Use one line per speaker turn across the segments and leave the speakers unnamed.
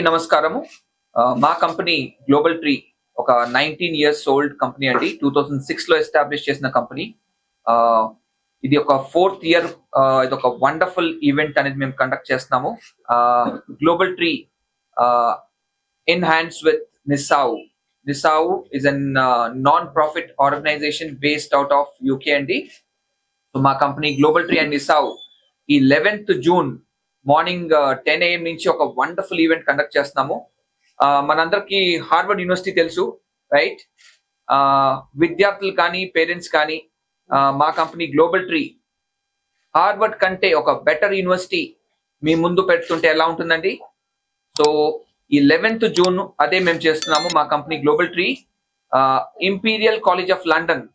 నమస్కారము. మా company Global tree ఒక 19 ఇయర్స్ ఓల్డ్ కంపెనీ అండి. 2006 లో ఎస్టాబ్లిష్ చేసిన కంపెనీ. ఇది ఒక 4th ఇయర్. ఇది ఒక వండర్ఫుల్ ఈవెంట్ అనేది మేము కండక్ట్ చేస్తున్నాము. Global Tree in hands with NISAU. NISAU is an non profit organisation based out of UK అండి. సో మా company Global Tree and NISAU ఈ 11th జూన్ మార్నింగ్ 10 AM నుంచి ఒక వండర్ఫుల్ ఈవెంట్ కండక్ట్ చేస్తున్నాము. మనందరికి హార్వర్డ్ యూనివర్సిటీ తెలుసు, right? విద్యార్థులు కానీ పేరెంట్స్ కానీ మా కంపెనీ గ్లోబల్ ట్రీ హార్వర్డ్ కంటే ఒక బెటర్ యూనివర్సిటీ మీ ముందు పెడుతుంటే ఎలా ఉంటుందండి? సో ఈ 11th జూన్ అదే మేము చేస్తున్నాము. మా company Global tree imperial college of London,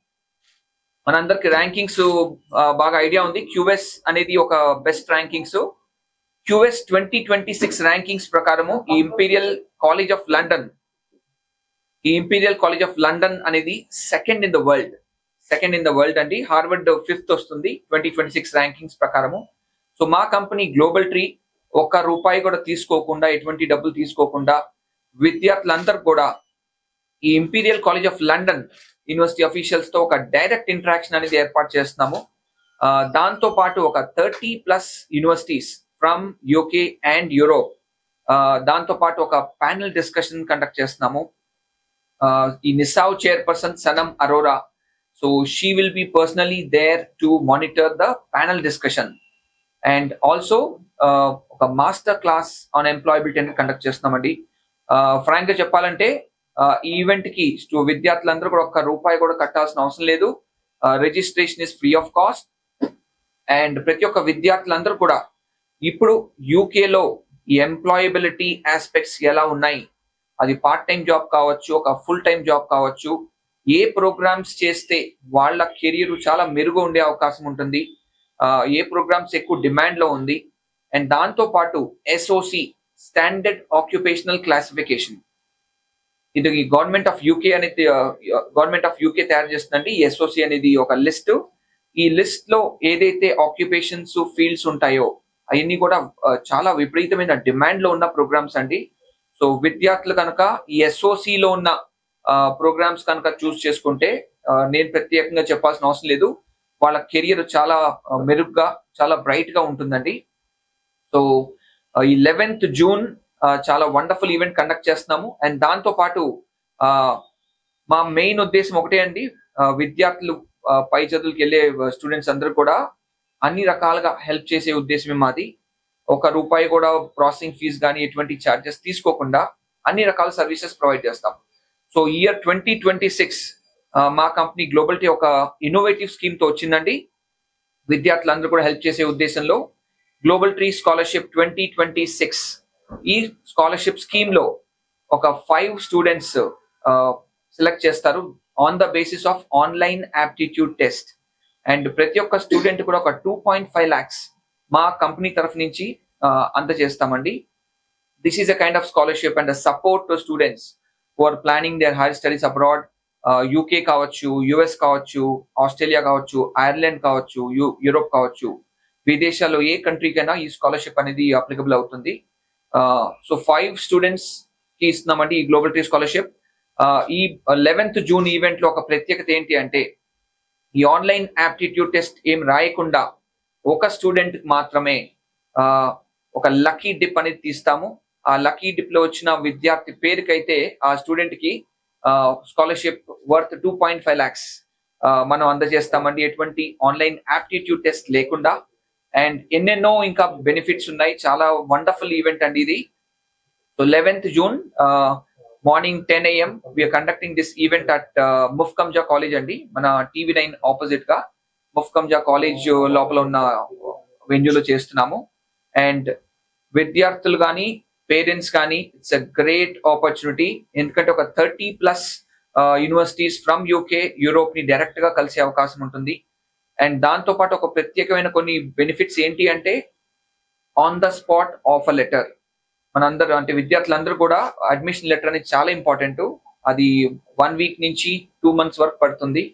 మనందరికి ర్యాంకింగ్స్ బాగా ఐడియా ఉంది. క్యూఎస్ అనేది ఒక బెస్ట్ ర్యాంకింగ్స్. క్యూఎస్ 2026 ర్యాంకింగ్స్ ప్రకారము ఈ ఇంపీరియల్ కాలేజ్ ఆఫ్ లండన్ అనేది సెకండ్ ఇన్ ద వరల్డ్ అండి. హార్వర్డ్ 5th వస్తుంది 2026 ర్యాంకింగ్స్ ప్రకారము. సో మా కంపెనీ గ్లోబల్ ట్రీ ఒక్క రూపాయి కూడా తీసుకోకుండా, ఎటువంటి డబ్బులు తీసుకోకుండా విద్యార్థులందరూ కూడా ఈ imperial college of London university officials తో ఒక డైరెక్ట్ ఇంటరాక్షన్ అనేది ఏర్పాటు చేస్తున్నాము. దాంతో పాటు ఒక 30+ universities from UK and Europe, దాంతో పాటు ఒక ప్యానెల్ డిస్కషన్ కండక్ట్ చేస్తున్నాము. ఈ NISAU chairperson Sanam Arora, so she will be personally there to monitor the panel discussion. And also ఒక మాస్టర్ క్లాస్ ఆన్ ఎంప్లాయబిలిటీ అనేది కండక్ట్ చేస్తున్నామండి. ఫ్రాంక్ గా చెప్పాలంటే ఈ ఈవెంట్ కి విద్యార్థులందరూ కూడా ఒక్క రూపాయి కూడా కట్టాల్సిన అవసరం లేదు. Registration is free of cost. And ప్రతి ఒక్క విద్యార్థులందరూ కూడా ఇప్పుడు యూకేలో ఈ ఎంప్లాయబిలిటీ ఆస్పెక్ట్స్ ఎలా ఉన్నాయి, అది పార్ట్ టైం జాబ్ కావచ్చు, ఒక ఫుల్ టైం జాబ్ కావచ్చు, ఏ ప్రోగ్రామ్స్ చేస్తే వాళ్ళ కెరీర్ చాలా మెరుగు ఉండే అవకాశం ఉంటుంది, ఏ ప్రోగ్రామ్స్ ఎక్కువ డిమాండ్ లో ఉంది, అండ్ దాంతో పాటు ఎస్ఓసి స్టాండర్డ్ ఆక్యుపేషనల్ క్లాసిఫికేషన్, ఇది గవర్నమెంట్ ఆఫ్ యూకే తయారు చేస్తుందండి. ఈ ఎస్ఓసి అనేది ఒక లిస్ట్. ఈ లిస్ట్ లో ఏదైతే ఆక్యుపేషన్స్ ఫీల్డ్స్ ఉంటాయో అవన్నీ కూడా చాలా విపరీతమైన డిమాండ్ లో ఉన్న ప్రోగ్రామ్స్ అండి. సో విద్యార్థులు కనుక ఈ ఎస్ఓసి లో ఉన్న ప్రోగ్రామ్స్ కనుక చూస్ చేసుకుంటే నేను ప్రత్యేకంగా చెప్పాల్సిన అవసరం లేదు, వాళ్ళ కెరియర్ చాలా మెరుగ్గా, చాలా బ్రైట్ గా ఉంటుందండి. సో ఈ 11th జూన్ చాలా వండర్ఫుల్ ఈవెంట్ కండక్ట్ చేస్తున్నాము. అండ్ దాంతో పాటు మా మెయిన్ ఉద్దేశం ఒకటే అండి, విద్యార్థులు పై చదువులకు వెళ్ళే స్టూడెంట్స్ అందరూ కూడా అన్ని రకాలుగా హెల్ప్ చేసే ఉద్దేశమే మాది. ఒక రూపాయి కూడా ప్రాసెసింగ్ ఫీజు కానీ ఎటువంటి ఛార్జెస్ తీసుకోకుండా అన్ని రకాల సర్వీసెస్ ప్రొవైడ్ చేస్తాం. సో ఇయర్ 2026 మా కంపెనీ గ్లోబల్ టీ ఒక ఇన్నోవేటివ్ స్కీమ్ తో వచ్చిందండి. విద్యార్థులందరూ కూడా హెల్ప్ చేసే ఉద్దేశంలో గ్లోబల్ ట్రీ స్కాలర్షిప్ 2026, ఈ స్కాలర్షిప్ స్కీమ్ లో ఒక 5 స్టూడెంట్స్ సెలెక్ట్ చేస్తారు on the basis of online aptitude test. And ప్రతి ఒక్క స్టూడెంట్ కూడా ఒక 2.5 lakhs మా కంపెనీ తరఫు నుంచి అందజేస్తామండి. This is a kind of scholarship and support to students who are planning their higher studies abroad. UK కావచ్చు, యుఎస్ కావచ్చు, ఆస్ట్రేలియా కావచ్చు, ఐర్లాండ్ కావచ్చు, యూరోప్ కావచ్చు, విదేశాల్లో ఏ కంట్రీకైనా ఈ స్కాలర్షిప్ అనేది అప్లికబుల్ అవుతుంది. సో 5 స్టూడెంట్స్ కి ఇస్తున్నామండి ఈ గ్లోబల్ ట్రీ స్కాలర్షిప్. ఈ 11th జూన్ ఈవెంట్ లో ఒక ప్రత్యేకత ఏంటి అంటే, ఈ ఆన్లైన్ యాప్టిట్యూడ్ టెస్ట్ ఏం రాయకుండా ఒక స్టూడెంట్ మాత్రమే ఒక లక్కీ డిప్ అనేది తీస్తాము. ఆ లక్కీ డిప్ లో వచ్చిన విద్యార్థి పేరుకైతే ఆ స్టూడెంట్ కి స్కాలర్షిప్ వర్త్ 2.5 lakhs మనం అందజేస్తామండి, ఎటువంటి ఆన్లైన్ యాప్టిట్యూడ్ టెస్ట్ లేకుండా. అండ్ ఎన్నెన్నో ఇంకా బెనిఫిట్స్ ఉన్నాయి. చాలా వండర్ఫుల్ ఈవెంట్ అండి ఇది. So 11th June morning 10 AM we are conducting this event at Muffakham Jah college అండి, మన TV9 ఆపోజిట్ గా ముఫ్కంజా కాలేజ్ లోపల ఉన్న వెన్యూలో చేస్తున్నాము. అండ్ విద్యార్థులు కానీ పేరెంట్స్ కానీ ఇట్స్ అ గ్రేట్ ఆపర్చునిటీ, ఎందుకంటే ఒక 30+ యూనివర్సిటీస్ ఫ్రమ్ యూకే, యూరోప్ ని డైరెక్ట్ గా కలిసే అవకాశం ఉంటుంది. అండ్ దాంతో పాటు ఒక ప్రత్యేకమైన కొన్ని బెనిఫిట్స్ ఏంటి అంటే, on the spot offer letter. మనందరూ అంటే విద్యార్థులందరూ కూడా అడ్మిషన్ లెటర్ అనేది చాలా ఇంపార్టెంట్. అది 1 week నుంచి 2 months వరకు పడుతుంది.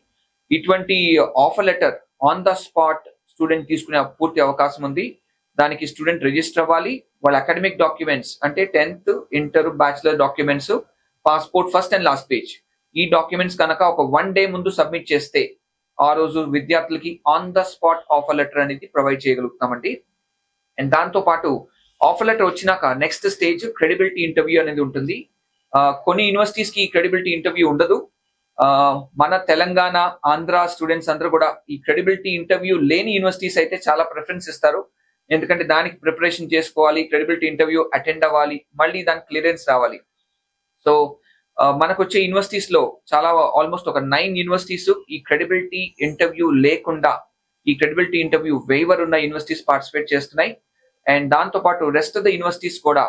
ఇటువంటి offer letter on the spot student తీసుకునే పూర్తి అవకాశం ఉంది. దానికి స్టూడెంట్ రిజిస్టర్ అవ్వాలి. వాళ్ళ అకాడమిక్ డాక్యుమెంట్స్ అంటే 10th inter bachelor documents, passport first and last page, ఈ డాక్యుమెంట్స్ కనుక ఒక 1 day ముందు సబ్మిట్ చేస్తే ఆ రోజు విద్యార్థులకి on the spot offer letter అనేది ప్రొవైడ్ చేయగలుగుతామండి. అండ్ దాంతో పాటు ఆఫర్ లెటర్ వచ్చినాక నెక్స్ట్ స్టేజ్ క్రెడిబిలిటీ ఇంటర్వ్యూ అనేది ఉంటుంది. కొన్ని యూనివర్సిటీస్ కి క్రెడిబిలిటీ ఇంటర్వ్యూ ఉండదు. మన తెలంగాణ, ఆంధ్ర స్టూడెంట్స్ అందరూ కూడా ఈ క్రెడిబిలిటీ ఇంటర్వ్యూ లేని యూనివర్సిటీస్ అయితే చాలా ప్రిఫరెన్స్ ఇస్తారు. ఎందుకంటే దానికి ప్రిపరేషన్ చేసుకోవాలి, క్రెడిబిలిటీ ఇంటర్వ్యూ అటెండ్ అవ్వాలి, మళ్ళీ దానికి క్లియరెన్స్ రావాలి. సో మనకు వచ్చే యూనివర్సిటీస్ లో చాలా ఆల్మోస్ట్ ఒక 9 యూనివర్సిటీస్ ఈ క్రెడిబిలిటీ ఇంటర్వ్యూ లేకుండా ఈ క్రెడిబిలిటీ ఇంటర్వ్యూ వేవర్ ఉన్న యూనివర్సిటీస్ పార్టిసిపేట్ చేస్తున్నాయి. అండ్ దాంతో పాటు రెస్ట్ ఆఫ్ ద యూనివర్సిటీస్ కూడా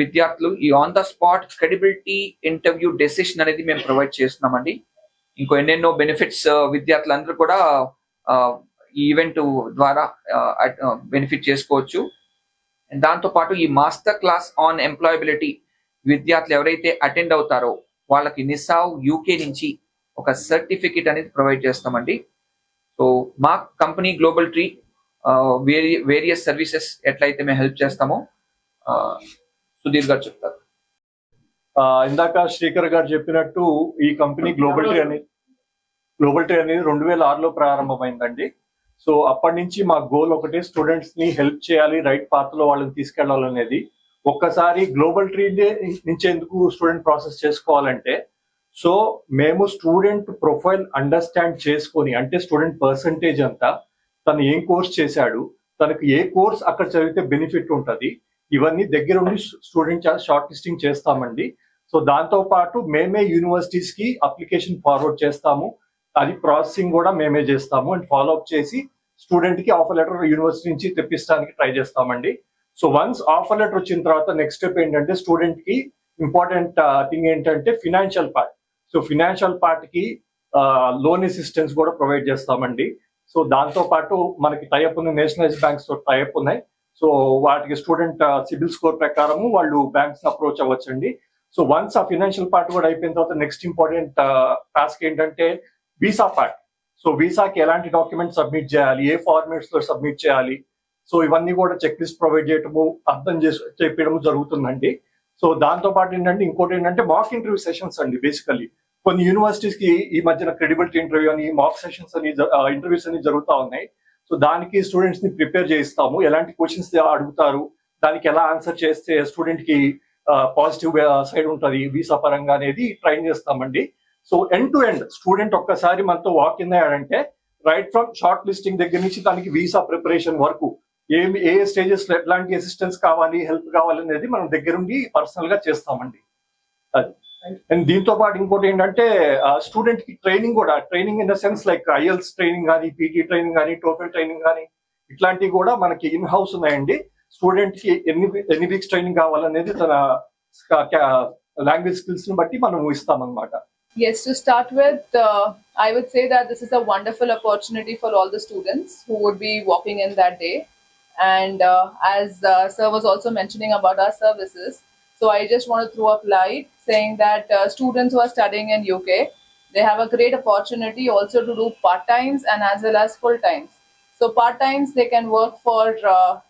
విద్యార్థులు ఈ on the spot credibility interview decision అనేది మేము ప్రొవైడ్ చేస్తున్నామండి. ఇంకో ఎన్నెన్నో బెనిఫిట్స్ విద్యార్థులందరూ కూడా ఈ ఈవెంట్ ద్వారా బెనిఫిట్ చేసుకోవచ్చు. దాంతో పాటు ఈ మాస్టర్ క్లాస్ ఆన్ ఎంప్లాయబిలిటీ విద్యార్థులు ఎవరైతే అటెండ్ అవుతారో వాళ్ళకి నిసావ్ యూకే నుంచి ఒక సర్టిఫికెట్ అనేది ప్రొవైడ్ చేస్తామండి. సో మా company Global tree various services ఎట్లయితే మేము హెల్ప్ చేస్తామో సుధీర్ గారు చెప్తారు.
ఇందాక శ్రీకర్ గారు చెప్పినట్టు ఈ కంపెనీ గ్లోబల్ ట్రీ అనేది 2006లో ప్రారంభమైందండి. సో అప్పటి నుంచి మా గోల్ ఒకటే, స్టూడెంట్స్ ని హెల్ప్ చేయాలి, రైట్ పాత్ లో వాళ్ళని తీసుకెళ్లాలనేది. ఒక్కసారి గ్లోబల్ ట్రీ నుంచి ఎందుకు స్టూడెంట్ ప్రాసెస్ చేసుకోవాలంటే, సో మేము స్టూడెంట్ ప్రొఫైల్ అండర్స్టాండ్ చేసుకొని, అంటే స్టూడెంట్ పర్సంటేజ్ అంతా, తను ఏం కోర్స్ చేశాడు, తనకు ఏ కోర్స్ అక్కడ చదివితే బెనిఫిట్ ఉంటుంది, ఇవన్నీ దగ్గరుండి స్టూడెంట్ షార్ట్ లిస్టింగ్ చేస్తామండి. సో దాంతో పాటు మేమే యూనివర్సిటీస్ కి అప్లికేషన్ ఫార్వర్డ్ చేస్తాము, అది ప్రాసెసింగ్ కూడా మేమే చేస్తాము. అండ్ ఫాలోఅప్ చేసి స్టూడెంట్ కి ఆఫర్ లెటర్ యూనివర్సిటీ నుంచి తెప్పించడానికి ట్రై చేస్తామండి. సో వన్స్ ఆఫర్ లెటర్ వచ్చిన తర్వాత నెక్స్ట్ స్టెప్ ఏంటంటే, స్టూడెంట్ కి ఇంపార్టెంట్ థింగ్ ఏంటంటే financial part. So financial part కి లోన్ అసిస్టెన్స్ కూడా ప్రొవైడ్ చేస్తామండి. సో దాంతో పాటు మనకి టైఅప్ ఉన్న నేషనలైజ్ బ్యాంక్స్ తో టైఅప్ ఉన్నాయి. సో వాటికి స్టూడెంట్ సిబిల్ స్కోర్ ప్రకారము వాళ్ళు బ్యాంక్స్ అప్రోచ్ అవ్వచ్చండి. సో వన్స్ ఆ ఫినాన్షియల్ పార్ట్ కూడా అయిపోయిన తర్వాత నెక్స్ట్ ఇంపార్టెంట్ టాస్క్ ఏంటంటే వీసా పార్ట్. సో వీసాకి ఎలాంటి డాక్యుమెంట్స్ సబ్మిట్ చేయాలి, ఏ ఫార్మాట్స్ లో సబ్మిట్ చేయాలి, సో ఇవన్నీ కూడా చెక్ లిస్ట్ ప్రొవైడ్ చేయటము, అర్థం చెప్పడము జరుగుతుందండి. సో దాంతో పాటు ఏంటంటే ఇంకోటి ఏంటంటే మాక్ ఇంటర్వ్యూ సెషన్స్ అండి. బేసికల్లీ కొన్ని యూనివర్సిటీస్ కి ఈ మధ్యన క్రెడిబిలిటీ ఇంటర్వ్యూ అని, మాక్ సెషన్స్ అని, ఇంటర్వ్యూస్ అని జరుగుతూ ఉన్నాయి. సో దానికి స్టూడెంట్స్ ని ప్రిపేర్ చేయిస్తాము, ఎలాంటి క్వశ్చన్స్ అడుగుతారు, దానికి ఎలా ఆన్సర్ చేస్తే స్టూడెంట్ కి పాజిటివ్ సైడ్ ఉంటుంది వీసా పరంగా అనేది ట్రైన్ చేస్తామండి. So end to end student ఒక్కసారి మనతో వాక్ ఇన్ అయ్యాడంటే, రైట్ ఫ్రమ్ షార్ట్ లిస్టింగ్ దగ్గర నుంచి దానికి వీసా ప్రిపరేషన్ వరకు ఏ స్టేజెస్ లో ఎట్లాంటి అసిస్టెన్స్ కావాలి, హెల్ప్ కావాలి అనేది మనం దగ్గరుండి పర్సనల్ గా చేస్తామండి. అది. అండ్ దీంతో పాటు ఇంకోటి ఏంటంటే స్టూడెంట్ కి training in the sense like IELTS training కానీ, పీటీ ట్రైనింగ్ కానీ, టోఫెల్ ట్రైనింగ్ కానీ, ఇట్లాంటివి కూడా మనకి ఇన్ హౌస్ ఉన్నాయండి. స్టూడెంట్ కి ఎన్ని వీక్స్ ట్రైనింగ్ కావాలనేది తన లాంగ్వేజ్ స్కిల్స్ ని బట్టి మనం ఇస్తామన్నమాట.
Yes, to start with, I would say that this is a wonderful opportunity for all the students who would be walking in that day. And as Sir was also mentioning about our services, so I just want to throw up light saying that students who are studying in UK, they have a great opportunity also to do part-times and as well as full-times. So part-times they can work for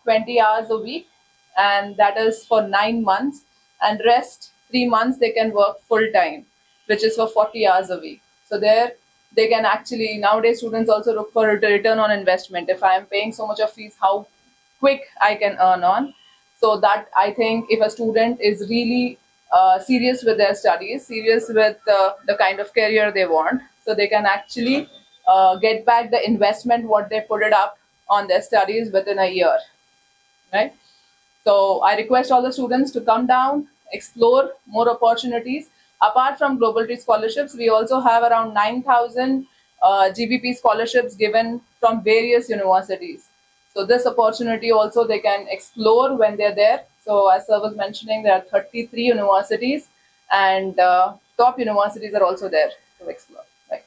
20 hours a week, and that is for 9 months, and rest 3 months they can work full-time, which is for 40 hours a week. So there they can actually, nowadays students also look for a return on investment. If I am paying so much of fees, how quick I can earn on. So that I think if a student is really serious with their studies, serious with the kind of career they want, so they can actually get back the investment what they put it up on their studies within a year, right? So I request all the students to come down, explore more opportunities. Apart from Global Tree scholarships, we also have around 9,000 GBP scholarships given from various universities. So this opportunity also they can explore when they're there. So as Sir was mentioning, there are 33 universities, and top universities are also there to explore. Right.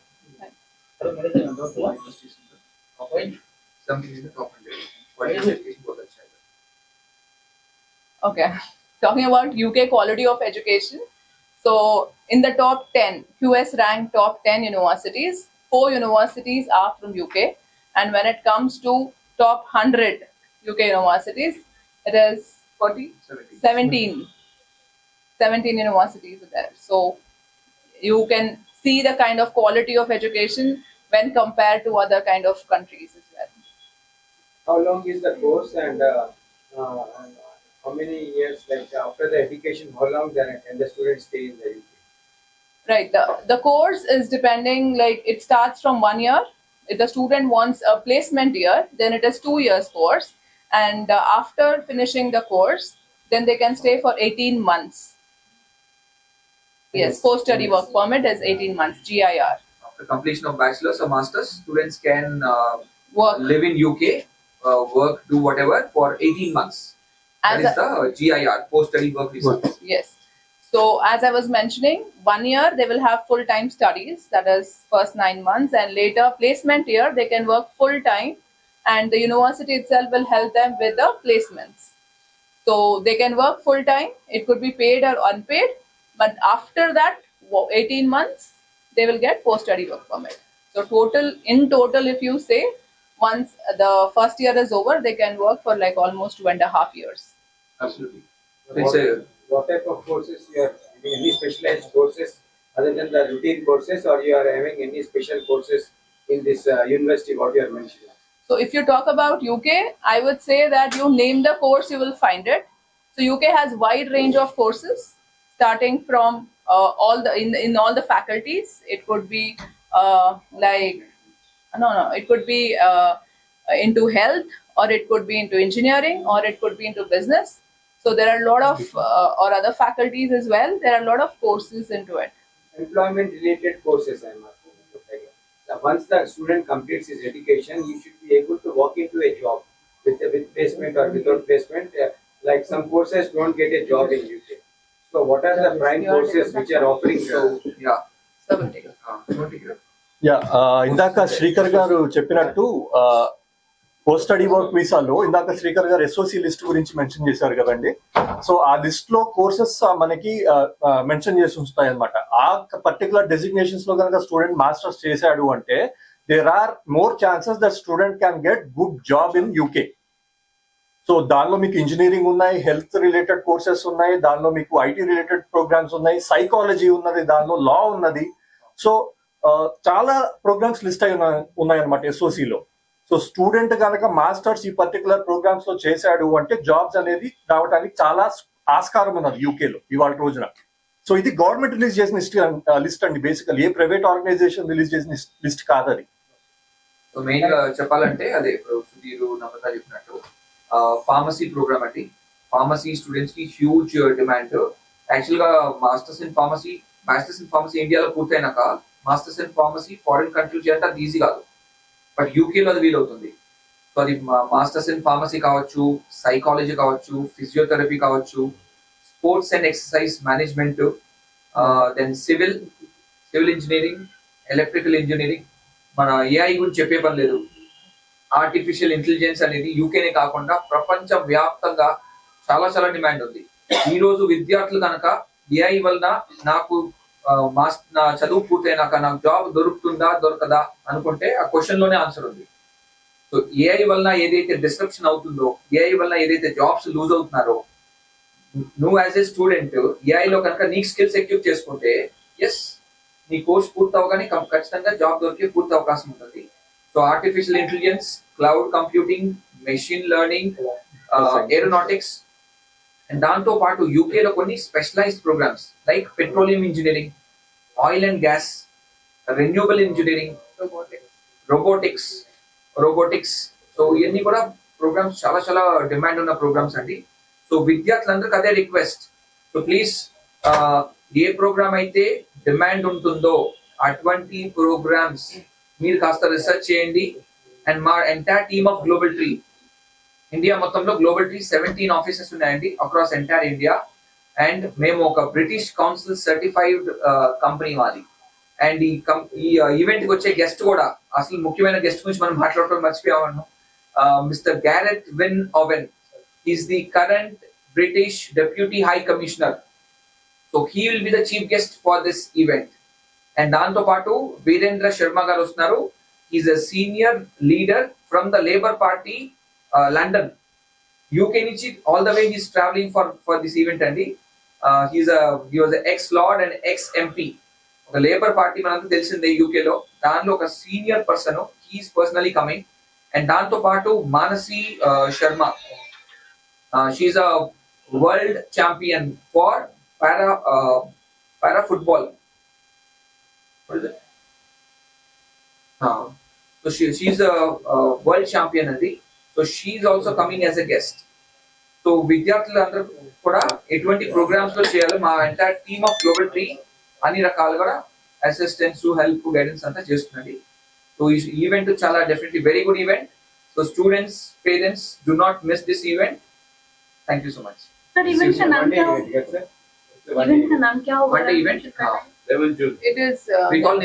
Okay. Talking about UK quality of education. So in the top 10, QS ranked top 10 universities, 4 universities are from UK. And when it comes to top 100 UK universities, it is 40,
17.
17 universities are there. So you can see the kind of quality of education when compared to other kind of countries as well.
How long is the course and how many years, like after the education, how long can the student stay in the UK?
Right. The course is depending, like it starts from 1 year. If the student wants a placement year, then it is 2 years course. And after finishing the course, then they can stay for 18 months. Yes, post-study work permit is 18 months, GIR.
After completion of bachelor's or master's, students can
Work
live in UK, work, do whatever for 18 months. That
as
is the GIR, post-study work visa.
yes. So as I was mentioning, 1 year they will have full-time studies, that is first 9 months, and later placement year they can work full-time, and the university itself will help them with the placements. So they can work full-time, it could be paid or unpaid, but after that 18 months they will get post-study work permit. So in total, if you say, once the first year is over, they can work for like almost 2.5 years.
Absolutely. So it's a
What type of courses you are having? Any specialized courses other than the routine courses, or you are having any special courses in this university? What you are mentioning?
So if you talk about UK, I would say that you name the course, you will find it. So UK has wide range of courses, starting from all the in all the faculties. It could be it could be into health, or it could be into engineering, or it could be into business. So there are a lot of or other faculties as well. There are a lot of courses into it.
Employment related courses, I am asking. So once the student completes his education, he should be able to walk into a job with placement or without placement. Like some courses don't get a job in UK. So what are the prime courses which are offering? So
yeah.
So we'll take it.
Yeah ఇందాక శ్రీకర్ గారు చెప్పినట్టు post study work వీసాలో ఇందాక శ్రీకర్ గారు SOC list గురించి mention చేశారు కదండి. So ఆ list లో కోర్సెస్ మనకి మెన్షన్ చేసి ఉంచుతాయి అనమాట. ఆ పర్టికులర్ డెసిగ్నేషన్స్ లో కనుక స్టూడెంట్ మాస్టర్స్ చేశాడు అంటే there are more chances that student can get good job in UK. So దానిలో మీకు ఇంజనీరింగ్ ఉన్నాయి, హెల్త్ రిలేటెడ్ కోర్సెస్ ఉన్నాయి, దానిలో మీకు ఐటీ రిలేటెడ్ ప్రోగ్రామ్స్ ఉన్నాయి, సైకాలజీ ఉన్నది, దానిలో లా ఉన్నది. సో చాలా ప్రోగ్రామ్స్ లిస్ట్ అయి ఉన్నాయన్నమాట ఎస్ఓసిలో. సో స్టూడెంట్ కనుక మాస్టర్స్ ఈ పర్టికులర్ ప్రోగ్రామ్స్ లో చేశాడు అంటే జాబ్స్ అనేది రావడానికి చాలా ఆస్కారం ఉన్నది యూకేలో ఇవాళ రోజున. సో ఇది గవర్నమెంట్ రిలీజ్ చేసిన లిస్ట్ అండి, బేసికల్ ఏ ప్రైవేట్ ఆర్గనైజేషన్ రిలీజ్ చేసిన లిస్ట్ కాదు అది.
సో మెయిన్ గా చెప్పాలంటే అదే ఇప్పుడు సుధీర్ నమ్రత చెప్పినట్టు ఫార్మసీ ప్రోగ్రామ్ అండి. ఫార్మసీ స్టూడెంట్స్ కి హ్యూజ్ డిమాండ్. యాక్చువల్ గా మాస్టర్స్ ఇన్ ఫార్మసీ ఇండియాలో పూర్తయినాక masters in pharmacy foreign countries చేయాలంటే అది ఈజీ కాదు, బట్ యూకేలో అది వీలవుతుంది. సో అది మాస్టర్స్ ఇన్ ఫార్మసీ కావచ్చు, సైకాలజీ కావచ్చు, ఫిజియోథెరపీ కావచ్చు, sports and exercise management, then civil engineering, electrical engineering. మన ఏఐ గురించి చెప్పే పని లేదు. ఆర్టిఫిషియల్ ఇంటెలిజెన్స్ అనేది యూకేనే కాకుండా ప్రపంచ వ్యాప్తంగా చాలా చాలా డిమాండ్ ఉంది. ఈ రోజు విద్యార్థులు కనుక ఏఐ వలన నాకు నా చదువు పూర్తయినాక నాకు జాబ్ దొరుకుతుందా దొరకదా అనుకుంటే ఆ క్వశ్చన్ లోనే ఆన్సర్ ఉంది. సో ఏఐ వలన ఏదైతే డిస్ట్రప్షన్ అవుతుందో, ఏఐ వలన ఏదైతే జాబ్స్ లూజ్ అవుతున్నారో, నువ్వు యాజ్ ఏ స్టూడెంట్ ఏఐ లో కనుక నీకు స్కిల్స్ ఎక్విప్ చేసుకుంటే ఎస్ నీ కోర్స్ పూర్తి అవగానే ఖచ్చితంగా జాబ్ దొరికే పూర్తి అవకాశం ఉంటుంది. So artificial intelligence, cloud computing, machine learning, aeronautics, and దాంతో పాటు యూకేలో కొన్ని specialised programmes like petroleum engineering, oil and gas, renewable engineering, robotics. So ఇవన్నీ కూడా ప్రోగ్రామ్స్ చాలా చాలా డిమాండ్ ఉన్న ప్రోగ్రామ్స్ అండి. సో విద్యార్థులందరికీ అదే రిక్వెస్ట్, సో ప్లీజ్ ఏ ప్రోగ్రామ్ అయితే డిమాండ్ ఉంటుందో అటువంటి ప్రోగ్రామ్స్ మీరు కాస్త రీసెర్చ్ చేయండి. అండ్ మా entire team of Global Tree, India మొత్తంలో గ్లోబల్ ట్రీ 17 ఆఫీసెస్ ఉన్నాయండి అక్రాస్ ఎంటైర్ ఇండియా. అండ్ మేము ఒక బ్రిటిష్ కౌన్సిల్ సర్టిఫైడ్ కంపెనీ మాది. అండ్ ఈ ఈవెంట్ కి వచ్చే గెస్ట్ కూడా, అసలు ముఖ్యమైన గెస్ట్ గురించి మనం మాట్లాడుకోవడం మర్చిపోయాము. Mister Gareth Wyn Owen is the current British deputy high commissioner. So he will be the chief guest for this event. And దాంతో పాటు వీరేంద్ర శర్మ గారు వస్తున్నారు. Is a senior leader from the Labour Party London. UK నుంచి all the way he's traveling for this event అండి. He was an ex lord and ex MP. ఒక Labour party మనంతా తెలిసిందే UK లో, దానిలో ఒక senior person, he's personally coming. And దాంతో పాటు Manasi Sharma, she's a world champion for para football. What is it? So she's a world champion అండి. So she's also coming as a guest. So విద్యార్థులందరూ కూడా ఎటువంటి ప్రోగ్రామ్స్ లో చేయాలి, మా entire team of Global tree అన్ని రకాలుగా అసిస్టెన్స్, హెల్ప్, గైడెన్స్ అంతా చేస్తుందండి. సో ఈ ఈవెంట్ చాలా definitely very good event. So students, parents, do not miss this event. Thank you so much.
Sir event का नाम क्या होगा? इवेंट का नाम क्या होगा?
One day event.
11 June.
It is
We call